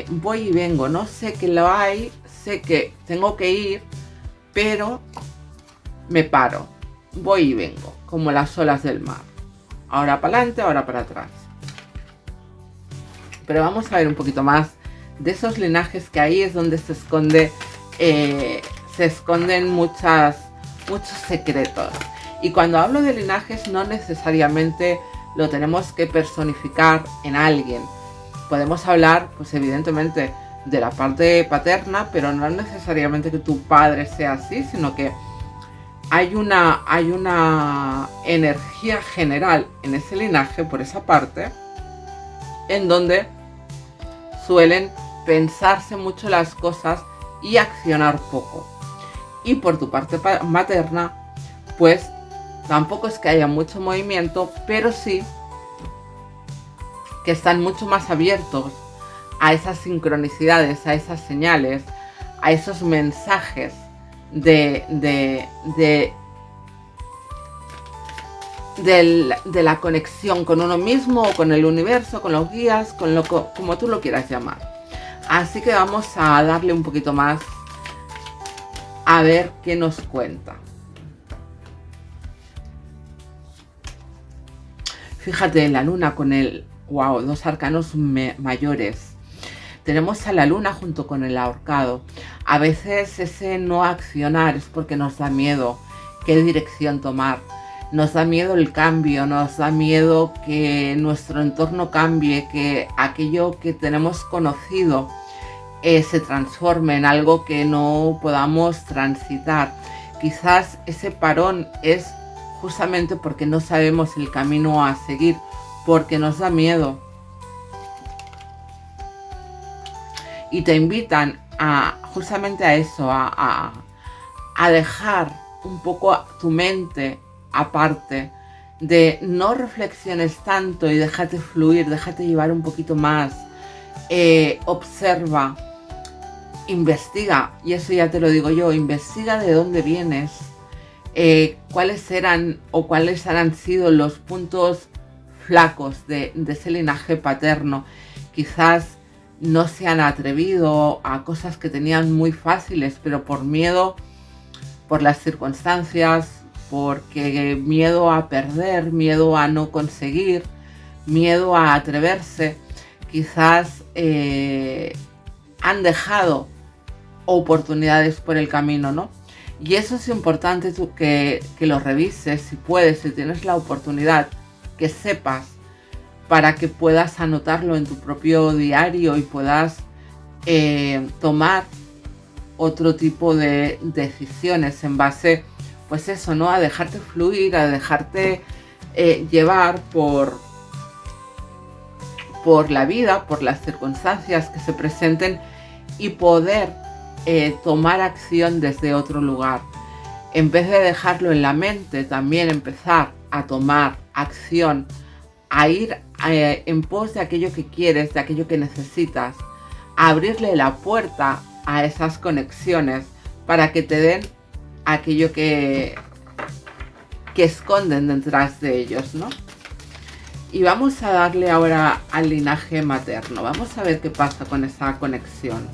voy y vengo, no sé que lo hay, sé que tengo que ir, pero me paro, voy y vengo, como las olas del mar, ahora para adelante, ahora para atrás. Pero vamos a ver un poquito más de esos linajes, que ahí es donde se esconden muchos secretos. Y cuando hablo de linajes, no necesariamente lo tenemos que personificar en alguien. Podemos hablar, pues evidentemente, de la parte paterna, pero no necesariamente que tu padre sea así, sino que hay una energía general en ese linaje, por esa parte, en donde suelen pensarse mucho las cosas y accionar poco. Y por tu parte materna, pues tampoco es que haya mucho movimiento, pero sí que están mucho más abiertos a esas sincronicidades, a esas señales, a esos mensajes de la conexión con uno mismo, o con el universo, con los guías, como tú lo quieras llamar. Así que vamos a darle un poquito más a ver qué nos cuenta. Fíjate, la luna con dos arcanos mayores. Tenemos a la luna junto con el ahorcado. A veces ese no accionar es porque nos da miedo qué dirección tomar. Nos da miedo el cambio, nos da miedo que nuestro entorno cambie, que aquello que tenemos conocido se transforme en algo que no podamos transitar. Quizás ese parón es justamente porque no sabemos el camino a seguir, porque nos da miedo. Y te invitan justamente a eso, a dejar un poco tu mente aparte, de no reflexiones tanto y déjate fluir, déjate llevar un poquito más, observa, investiga, y eso ya te lo digo yo, investiga de dónde vienes, cuáles eran o cuáles han sido los puntos flacos de ese linaje paterno. Quizás no se han atrevido a cosas que tenían muy fáciles, pero por miedo, por las circunstancias, porque miedo a perder, miedo a no conseguir, miedo a atreverse, quizás han dejado oportunidades por el camino, ¿no? Y eso es importante que lo revises, si puedes, si tienes la oportunidad, que sepas, para que puedas anotarlo en tu propio diario y puedas tomar otro tipo de decisiones en base, pues eso, ¿no? A dejarte fluir, a dejarte llevar por la vida, por las circunstancias que se presenten y poder tomar acción desde otro lugar. En vez de dejarlo en la mente, también empezar a tomar acción, a ir en pos de aquello que quieres, de aquello que necesitas, a abrirle la puerta a esas conexiones para que te den aquello que esconden detrás de ellos, ¿no? Y vamos a darle ahora al linaje materno. Vamos a ver qué pasa con esa conexión.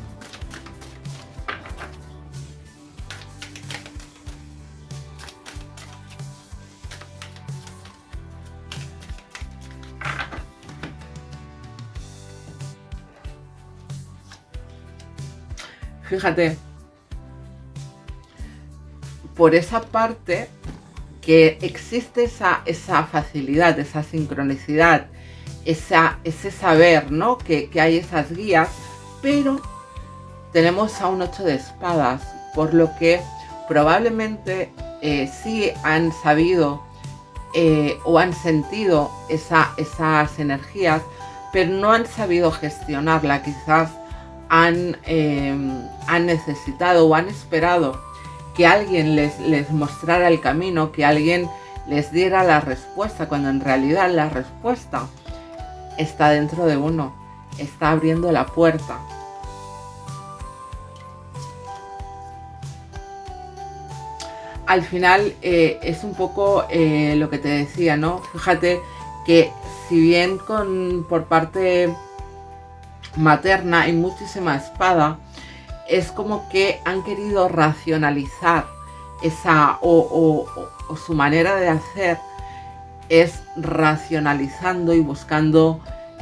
Fíjate, por esa parte que existe esa facilidad, esa sincronicidad, ese saber, ¿no? Que hay esas guías, pero tenemos a un 8 de espadas, por lo que probablemente sí han sabido o han sentido esas energías, pero no han sabido gestionarla. Quizás han necesitado o han esperado que alguien les mostrara el camino, que alguien les diera la respuesta, cuando en realidad la respuesta está dentro de uno, está abriendo la puerta. Al final es un poco lo que te decía, ¿no? Fíjate que si bien por parte materna hay muchísima espada, es como que han querido racionalizar esa o su manera de hacer es racionalizando y buscando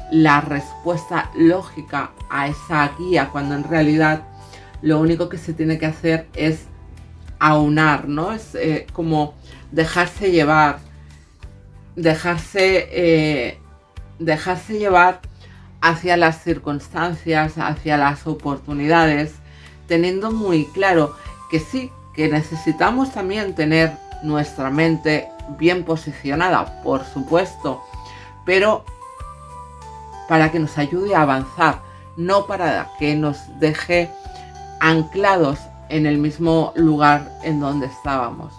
la respuesta lógica a esa guía, cuando en realidad lo único que se tiene que hacer es aunar, ¿no? Es como dejarse llevar, dejarse llevar hacia las circunstancias, hacia las oportunidades, teniendo muy claro que sí, que necesitamos también tener nuestra mente bien posicionada, por supuesto, pero para que nos ayude a avanzar, no para que nos deje anclados en el mismo lugar en donde estábamos.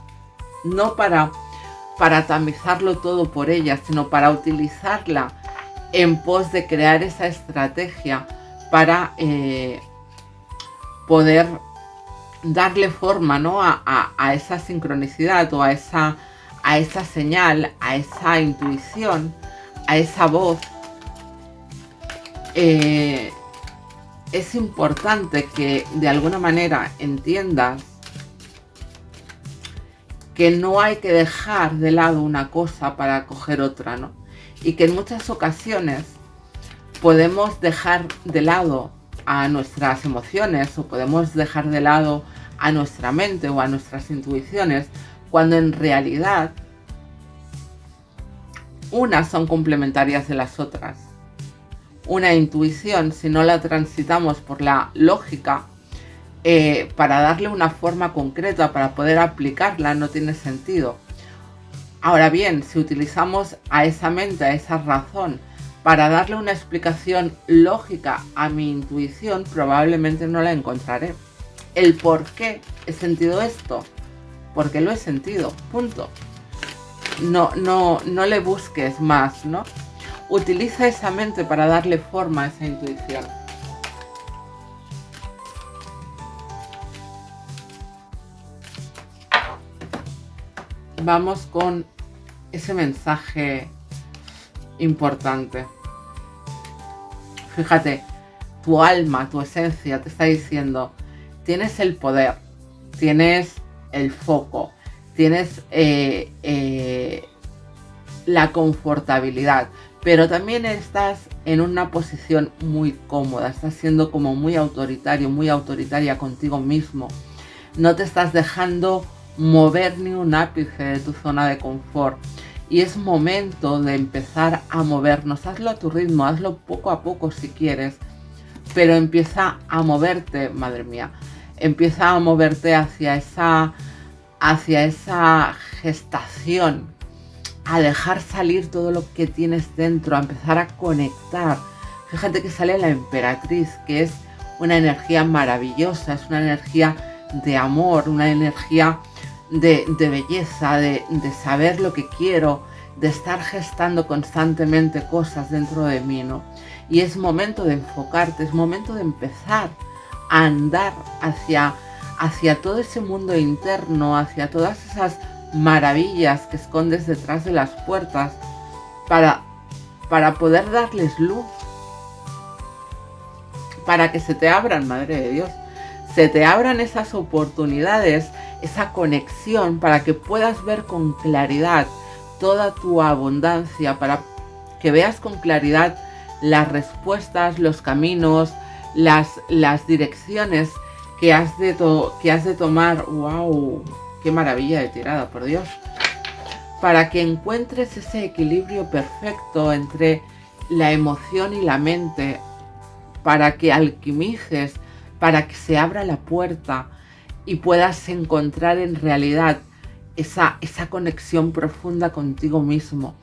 No para tamizarlo todo por ella, sino para utilizarla en pos de crear esa estrategia para poder darle forma, ¿no? a esa sincronicidad o a esa señal, a esa intuición, a esa voz. Es importante que de alguna manera entiendas que no hay que dejar de lado una cosa para coger otra, ¿no? Y que en muchas ocasiones podemos dejar de lado a nuestras emociones o podemos dejar de lado a nuestra mente o a nuestras intuiciones, cuando en realidad unas son complementarias de las otras. Una intuición, si no la transitamos por la lógica, para darle una forma concreta, para poder aplicarla, no tiene sentido. Ahora bien, si utilizamos a esa mente, a esa razón, para darle una explicación lógica a mi intuición, probablemente no la encontraré. El por qué he sentido esto, porque lo he sentido, punto. No le busques más, ¿no? Utiliza esa mente para darle forma a esa intuición. Vamos con ese mensaje importante. Fíjate, tu alma, tu esencia te está diciendo: tienes el poder, tienes el foco, tienes la confortabilidad, pero también estás en una posición muy cómoda, estás siendo como muy autoritario, muy autoritaria contigo mismo. No te estás dejando mover ni un ápice de tu zona de confort. Y es momento de empezar a movernos. Hazlo a tu ritmo, hazlo poco a poco si quieres, pero empieza a moverte, madre mía. Empieza a moverte hacia esa gestación, a dejar salir todo lo que tienes dentro, a empezar a conectar. Fíjate que sale la emperatriz, que es una energía maravillosa, es una energía de amor, una energía de belleza, de saber lo que quiero, de estar gestando constantemente cosas dentro de mí, ¿no? Y es momento de enfocarte, es momento de empezar a andar hacia todo ese mundo interno, hacia todas esas maravillas que escondes detrás de las puertas para poder darles luz, para que se te abran, Madre de Dios, se te abran esas oportunidades, esa conexión, para que puedas ver con claridad toda tu abundancia, para que veas con claridad las respuestas, los caminos, las direcciones que has de tomar. ¡Wow! ¡Qué maravilla de tirada, por Dios! Para que encuentres ese equilibrio perfecto entre la emoción y la mente, para que alquimices, para que se abra la puerta y puedas encontrar en realidad esa conexión profunda contigo mismo,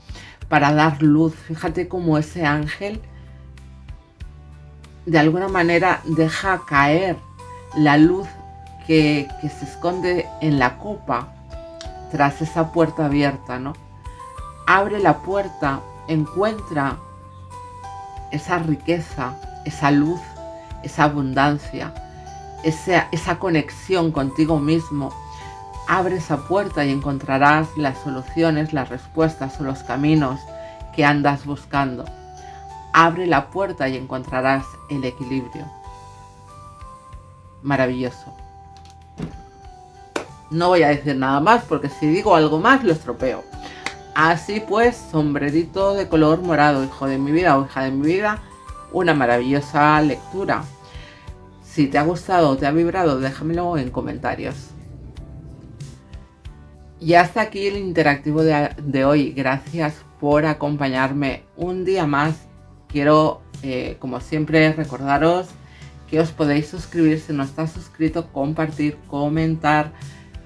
para dar luz. Fíjate cómo ese ángel de alguna manera deja caer la luz que se esconde en la copa tras esa puerta abierta, ¿no? Abre la puerta, encuentra esa riqueza, esa luz, esa abundancia, esa conexión contigo mismo. Abre esa puerta y encontrarás las soluciones, las respuestas o los caminos que andas buscando. Abre la puerta y encontrarás el equilibrio. Maravilloso. No voy a decir nada más, porque si digo algo más lo estropeo. Así pues, sombrerito de color morado, hijo de mi vida o hija de mi vida, una maravillosa lectura. Si te ha gustado o te ha vibrado, déjamelo en comentarios. Y hasta aquí el interactivo de hoy. Gracias por acompañarme un día más. Quiero, como siempre, recordaros que os podéis suscribir si no estás suscrito, compartir, comentar,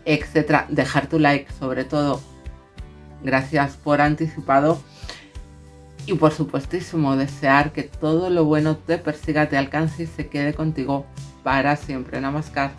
etcétera. Dejar tu like, sobre todo. Gracias por anticipado. Y por supuestísimo, desear que todo lo bueno te persiga, te alcance y se quede contigo para siempre. Namaskar.